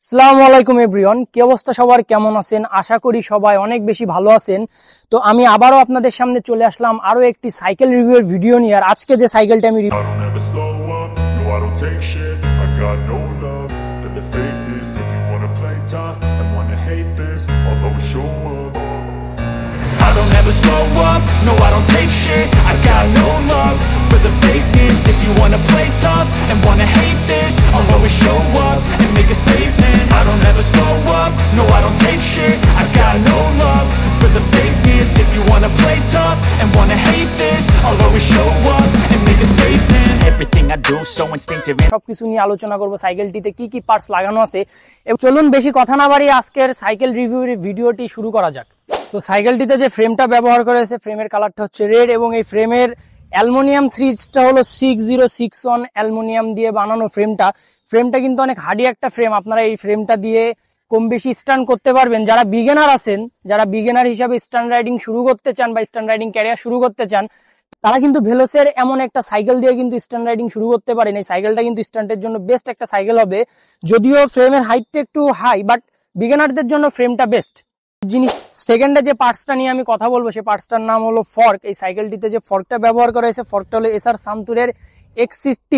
আসসালামু আলাইকুম এভরিওয়ান, কি অবস্থা সবার, কেমন আছেন? আশা করি সবাই অনেক বেশি ভালো আছেন। তো আমি আবারও আপনাদের সামনে চলে আসলাম আরো একটি সাইকেল রিভিউয়ের ভিডিও নিয়ে। আর আজকে যে সাইকেলটা আমি I don't ever slow up, no I don't take shit. I got no love for the fakeness. If you wanna play tough and wanna hate this, I'll always show up and make a statement. I don't ever slow up, no I don't take shit. I got no love for the fakeness. If you wanna play tough and wanna hate this, I'll always show up and make a statement. Everything I do so instinctive. সবকিছু নিয়ে আলোচনা করব, সাইকেলটিতে কি কি parts লাগানো আছে। চলুন বেশি কথা না বাড়িয়ে আজকের সাইকেল রিভিউয়ের ভিডিওটি শুরু করা যাক। তো সাইকেলটিতে যে ফ্রেমটা ব্যবহার করা হয়েছে, ফ্রেমের কালারটা হচ্ছে রেড এবং এই ফ্রেমের অ্যালুমিনিয়াম সিরিজটা হলো 6061 অ্যালুমিনিয়াম দিয়ে বানানো। ফ্রেমটা কিন্তু অনেক হার্ডি একটা ফ্রেম। আপনারা এই ফ্রেমটা দিয়ে কম বেশি স্টান্ট করতে পারবেন। যারা বিগিনার আছেন, যারা বিগিনার হিসাবে স্টান্ট রাইডিং শুরু করতে চান বা স্টান্ট রাইডিং ক্যারিয়ার শুরু করতে চান, তারা কিন্তু ভেলোসের এমন একটা সাইকেল দিয়ে কিন্তু স্টান্ট রাইডিং শুরু করতে পারেন। এই সাইকেলটা কিন্তু স্টান্টের জন্য বেস্ট একটা সাইকেল হবে। যদিও ফ্রেমের হাইটটা একটু হাই, বাট বিগিনারদের জন্য ফ্রেমটা বেস্ট জিনিস। সেকেন্ডে যে পার্টসটা নিয়ে আমি কথা বলবো, সেই পার্টসটার নাম হলো ফর্ক। এই সাইকেলটিতে যে ফর্কটা ব্যবহার করা হয়েছে, ফর্কটা হলো এসআর সান্তুরের XCT।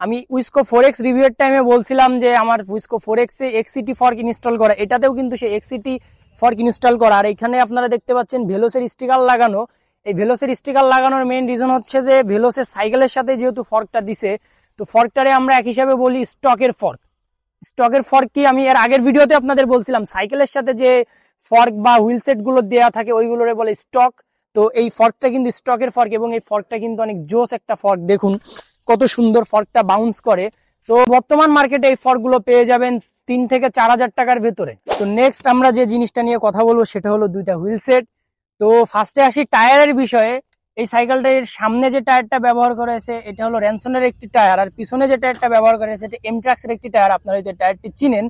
আমি উইসকো 4X রিভিউয়ের টাইমে বলছিলাম যে আমার উইসকো 4X এ XCT ফর্ক ইনস্টল করা, এটাতেও কিন্তু সেই XCT ফর্ক ইনস্টল করা। আর এখানে আপনারা দেখতে পাচ্ছেন ভেলোসের স্টিকার লাগানো। এই ভেলোসের স্টিকার লাগানোর মেইন রিজন হচ্ছে যে ভেলোসের সাইকেলের সাথে যেহেতু ফর্কটা দিছে, তো ফর্কটারে আমরা এক হিসাবে বলি স্টকের ফর্ক। স্টকের ফর্ক কি আমি এর আগের ভিডিওতে আপনাদের বলছিলাম, সাইকেলের সাথে যে ফর্ক বা হুইল সেট গুলো দেওয়া থাকে ওইগুলোরে বলে স্টক। তো এই ফর্কটা কিন্তু স্টকের ফর্ক এবং এই ফর্কটা কিন্তু অনেক জোস একটা ফর্ক। দেখুন কত সুন্দর ফর্কটা বাউন্স করে। তো বর্তমান মার্কেটে এই ফর্ক গুলো পেয়ে যাবেন 3 থেকে 4000 টাকার ভেতরে। তো নেক্সট আমরা যে জিনিসটা নিয়ে কথা বলবো সেটা হলো দুইটা হুইল সেট। তো ফার্স্টে আসি টায়ারের বিষয়ে। এই সাইকেলটার সামনে যে টায়ারটা ব্যবহার করা হয়েছে এটা হলো র্যানসনের একটি টায়ার, আর পিছনে যে টায়ারটা ব্যবহার করা হয়েছে এটা এমট্রাক্সের একটি টায়ার। আপনারা এই টায়ারটি চিনেন।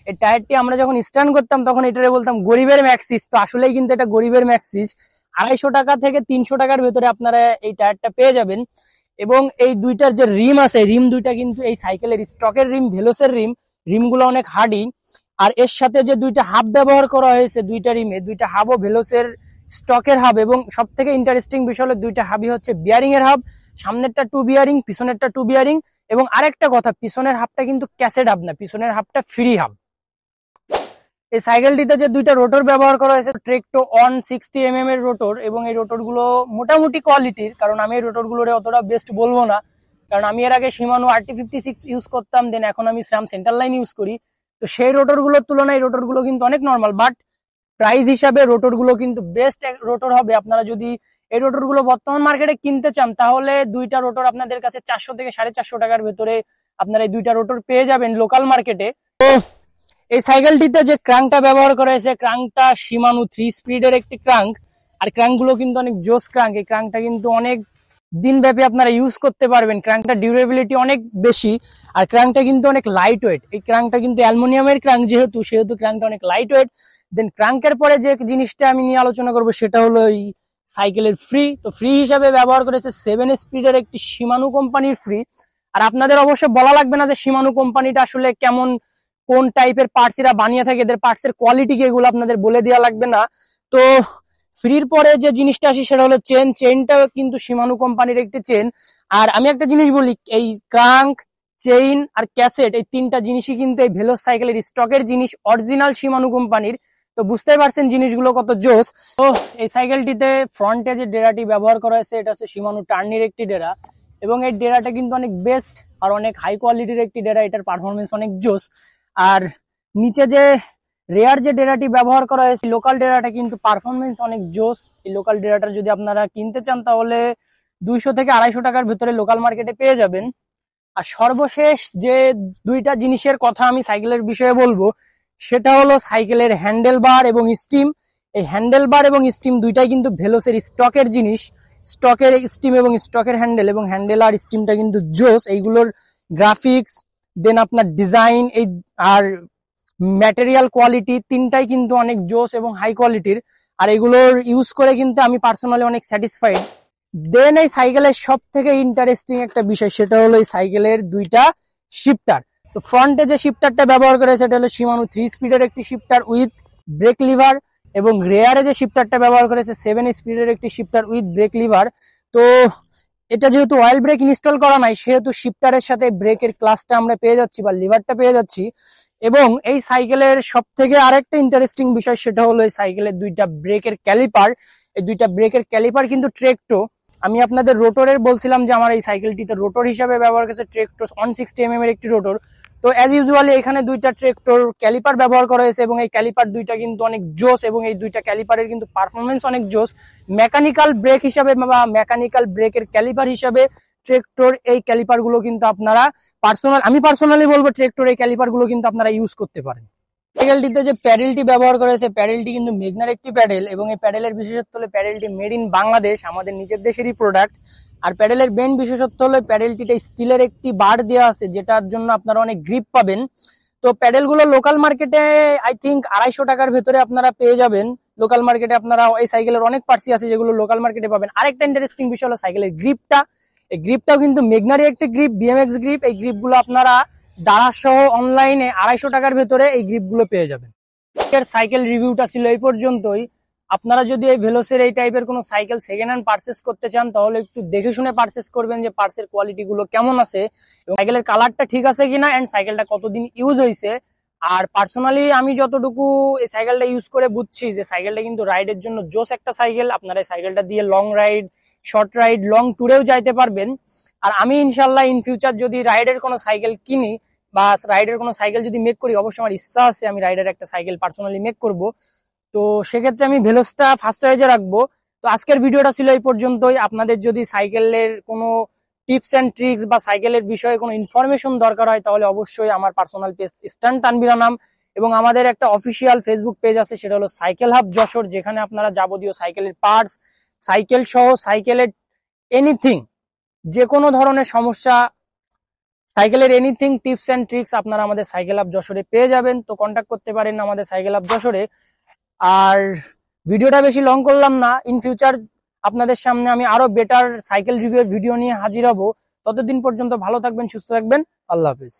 এই টায়ারটি আমরা যখন স্ট্যান্ড করতাম তখন এটারে বলতাম গরিবের ম্যাক্সিস। তো আসলেই কিন্তু এটা গরিবের ম্যাক্সিস। 250 টাকা থেকে 300 টাকার ভেতরে আপনারা এই টায়ারটা পেয়ে যাবেন। এবং এই দুইটার যে রিম আছে, রিম দুইটা কিন্তু এই সাইকেলের স্টকের রিম, ভেলোসের রিমগুলো অনেক হার্ডি। আর এর সাথে যে দুইটা হাব ব্যবহার করা হয়েছে দুইটা রিমে, দুইটা হাবও ভেলোসের স্টকের হাব। এবং সব থেকে ইন্টারেস্টিং বিষয় হলো দুইটা হাবই হচ্ছে বিয়ারিং এর হাব। সামনেরটা 2 বিয়ারিং, পিছনেরটা 2 বিয়ারিং। এবং আরেকটা কথা, পিছনের হাবটা কিন্তু ক্যাসেট হাব না, পিছনের হাবটা ফ্রি হাব। এই সাইকেলটিতে যে দুইটা রোটর ব্যবহার করা হয়েছে, ট্রেকটো অন 60mm এর রোটর। এবং এই রোটর গুলো মোটামুটি কোয়ালিটির, কারণ আমি এই রোটর গুলোরে অতটা বেস্ট বলবো না, কারণ আমি এর আগে শিমানো RT56 ইউজ করতাম, দেন এখন আমি SRAM সেন্টার লাইন ইউজ করি। তো সেই রোটর গুলোর তুলনায় এই রোটর গুলো কিন্তু অনেক নর্মাল, বাট প্রাইস হিসাবে রোটর গুলো কিন্তু বেস্ট রোটর হবে। আপনারা যদি এই রোটর গুলো বর্তমান মার্কেটে কিনতে চান তাহলে দুইটা রোটর আপনাদের কাছে 400 থেকে 450 টাকার ভেতরে আপনারা এই দুইটা রোটর পেয়ে যাবেন লোকাল মার্কেটে। তো এই সাইকেলটিতে যে ক্রাঙ্কটা ব্যবহার করা হয়েছে, ক্রাঙ্কটা শিমানো 3 স্পিডের একটি ক্রাঙ্ক। আর ক্রাঙ্ক গুলো কিন্তু অনেক জোস ক্রাঙ্ক। এই ক্রাঙ্কটা কিন্তু অনেক দিন ব্যাপী আপনারা ইউজ করতে পারবেন। ক্রাঙ্কটা ডিউরেবিলিটি অনেক বেশি, আর ক্রাঙ্কটা কিন্তু অনেক লাইট ওয়েট। এই ক্রাঙ্কটা কিন্তু অ্যালুমিনিয়ামের ক্রাঙ্ক সেহেতু ক্রাঙ্কটা অনেক লাইট ওয়েট। দেন ক্রাঙ্কের পরে যে জিনিসটা আমি নিয়ে আলোচনা করবো সেটা হলো এই সাইকেলের ফ্রি। তো ফ্রি হিসাবে ব্যবহার করেছে 7 স্পিডের একটি শিমানো কোম্পানির ফ্রি। আর আপনাদের অবশ্য বলা লাগবে না যে শিমানো কোম্পানিটা আসলে কেমন, কোন টাইপের পার্টস এরা বানিয়ে থাকে, এদের পার্টস এর কোয়ালিটি কি, এগুলো আপনাদের বলে দেওয়া লাগবে না। তো ফ্রির পরে যে জিনিসটা আসি সেটা হলো চেইনটা কিন্তু শিমানো কোম্পানির একটি চেইন। আর আমি একটা জিনিস বলি, এই ক্রাঙ্ক, চেইন আর ক্যাসেট, এই তিনটা জিনিসই কিন্তু এই ভেলোস সাইকেলের স্টকের জিনিস, অরিজিনাল শিমানো কোম্পানির। তো বুঝতেই পারছেন জিনিসগুলো কত জোস। তো এই সাইকেলটিতে ফ্রন্টে যে ডেরাটি ব্যবহার করা হয়েছে এটা হচ্ছে শিমানো টার্নির একটি ডেরা। এবং এই ডেরাটা কিন্তু অনেক বেস্ট আর অনেক হাই কোয়ালিটির একটি ডেরা, এটার পারফরমেন্স অনেক জোস। আর নিচে যে রেয়ার যে ডেরাটি ব্যবহার করা হয়েছে, লোকাল ডেরাটা কিন্তু পারফরমেন্স অনেক জোস। এই লোকাল ডেরাটা যদি আপনারা কিনতে চান তাহলে 200 থেকে 250 টাকার ভিতরে লোকাল মার্কেটে পেয়ে যাবেন। আর সর্বশেষ যে দুইটা জিনিসের কথা আমি সাইকেলের বিষয়ে বলবো সেটা হলো সাইকেলের হ্যান্ডেল বার এবং স্টিম। এই হ্যান্ডেল বার এবং স্টিম দুইটাই কিন্তু ভেলোসের স্টকের জিনিস। স্টকের স্টিম এবং স্টকের হ্যান্ডেল, এবং হ্যান্ডেল আর স্টিমটা কিন্তু জোস। এইগুলোর গ্রাফিক্স, দেন আপনার ডিজাইন, এই আর ম্যাটেরিয়াল কোয়ালিটি, তিনটাই কিন্তু অনেক জোস এবং হাই কোয়ালিটির। আর এগুলোর ইউজ করে কিন্তু আমি পার্সোনালি অনেক স্যাটিসফাইড। দেন এই সাইকেলের সব থেকে ইন্টারেস্টিং একটা বিষয় সেটা হলো এই সাইকেলের দুইটা শিফটার। তো ফ্রন্টে যে শিফটারটা ব্যবহার করেছে সেটা হলো শিমানো 3 স্পিডের একটি শিফটার উইথ ব্রেক লিভার, এবং রেয়ারে যে শিফটারটা ব্যবহার করেছে 7 স্পিডের একটি শিফটার উইথ ব্রেক লিভার। তো এটা যেহেতু অয়েল ব্রেক ইনস্টল করা নাই, সেহেতু শিফটারের সাথে ব্রেকের ক্লাসটা আমরা পেয়ে যাচ্ছি বা লিভারটা পেয়ে যাচ্ছি। এবং এই সাইকেলের সব থেকে আরেকটা ইন্টারেস্টিং বিষয় সেটা হলো এই সাইকেলের দুইটা ব্রেকের ক্যালিপার। এই দুইটা ব্রেকের ক্যালিপার কিন্তু ট্রেকটো। আমি আপনাদের রোটরের বলছিলাম যে আমার এই সাইকেলটিতে রোটর হিসাবে ব্যবহার করেছে ট্রেকটো 160 এর একটি রোটর। তো অ্যাজ ইউজুয়ালি এখানে দুইটা ট্রেকটোর ক্যালিপার ব্যবহার করা হয়েছে এবং এই ক্যালিপার দুইটা কিন্তু অনেক জোস, এবং এই দুইটা ক্যালিপারের কিন্তু পারফরমেন্স অনেক জোস। মেকানিক্যাল ব্রেক হিসাবে বা মেকানিক্যাল ব্রেকের ক্যালিপার হিসাবে ট্রেকটোর এই ক্যালিপার গুলো কিন্তু আপনারা আমি পার্সোনালি বলবো ট্রেকটোর এই ক্যালিপার গুলো কিন্তু আপনারা ইউজ করতে পারেন। সাইকেলটিতে যে প্যাডেলটি ব্যবহার করেছে প্যাডেলটি কিন্তু মেগনার একটি প্যাডেল, এবং এই প্যাডেলের বিশেষত্ব হলো প্যাডেলটি মেড ইন বাংলাদেশ, আমাদের নিজের দেশেরই প্রোডাক্ট। আর প্যাডেলের মেন বিশেষত্ব হলো প্যাডেলটিতে স্টিলের একটি বার দেওয়া আছে, যেটার জন্য আপনারা অনেক গ্রিপ পাবেন। তো প্যাডেলগুলো লোকাল মার্কেটে আই থিঙ্ক 250 টাকার ভেতরে আপনারা পেয়ে যাবেন। লোকাল মার্কেটে আপনারা এই সাইকেলের অনেক পার্টসই আছে যেগুলো লোকাল মার্কেটে পাবেন। আরেকটা ইন্টারেস্টিং বিষয় হলো সাইকেলের গ্রিপটা। এই গ্রিপটাও কিন্তু মেগনারই একটি গ্রিপ, বিএমএক্স গ্রিপ। এই গ্রিপগুলো আপনারা দাঁড়া সহ অনলাইনে 250 টাকার ভেতরে এই গ্রিপগুলো পেয়ে যাবেন। সাইকেল রিভিউটা ছিল এই পর্যন্তই। আপনারা যদি এই ভেলোসের এই টাইপের কোনো সাইকেল সেকেন্ড হ্যান্ড পারচেস করতে চান তাহলে একটু দেখে শুনে পারচেস করবেন যে পার্টসের কোয়ালিটি গুলো কেমন আছে এবং সাইকেলের কালারটা ঠিক আছে কিনা এন্ড সাইকেলটা কতদিন ইউজ হয়েছে। আর পার্সোনালি আমি যতটুকু এই সাইকেলটা ইউজ করে বুঝছি যে সাইকেলটা কিন্তু রাইডের জন্য জোস একটা সাইকেল। আপনারা এই সাইকেলটা দিয়ে long ride, short ride, long ট্যুরেও যাইতে পারবেন। আর আমি ইনশাল্লাহ ইন ফিউচার যদি রাইডের কোনো সাইকেল কিনি বা রাইডের কোনো সাইকেল যদি মেক করি, অবশ্যই আমার ইচ্ছা আছে আমি রাইডের একটা সাইকেল পার্সোনালি মেক করব। তো সেক্ষেত্রে আমি ভেলোসটা ফার্স্ট চয়েসে রাখবো। তো আজকের ভিডিওটা ছিল এই পর্যন্তই। আপনাদের যদি সাইকেলের কোনো টিপস এন্ড ট্রিক্স বা সাইকেলের বিষয়ে কোনো ইনফরমেশন দরকার হয় তাহলে অবশ্যই আমার personal page stand Tanvir Anam এবং আমাদের একটা অফিসিয়াল ফেসবুক পেজ আছে, সেটা হলো সাইকেল হাব যশোর, যেখানে আপনারা যাবতীয় সাইকেলের পার্টস, সাইকেল সহ সাইকেলের এনিথিং, যে কোনো ধরনের সমস্যা, সাইকেলের এনিথিং টিপস এন্ড ট্রিক্স আপনারা আমাদের সাইকেল হাব যশোরে পেয়ে যাবেন। তো কন্ট্যাক্ট করতে পারেন আমাদের সাইকেল হাব যশোরে। আর ভিডিওটা বেশি লং করলাম না, ইন ফিউচার আপনাদের সামনে আমি আরো বেটার সাইকেল রিভিউর ভিডিও নিয়ে হাজির হব। ততদিন পর্যন্ত ভালো থাকবেন, সুস্থ থাকবেন, আল্লাহ হাফেজ।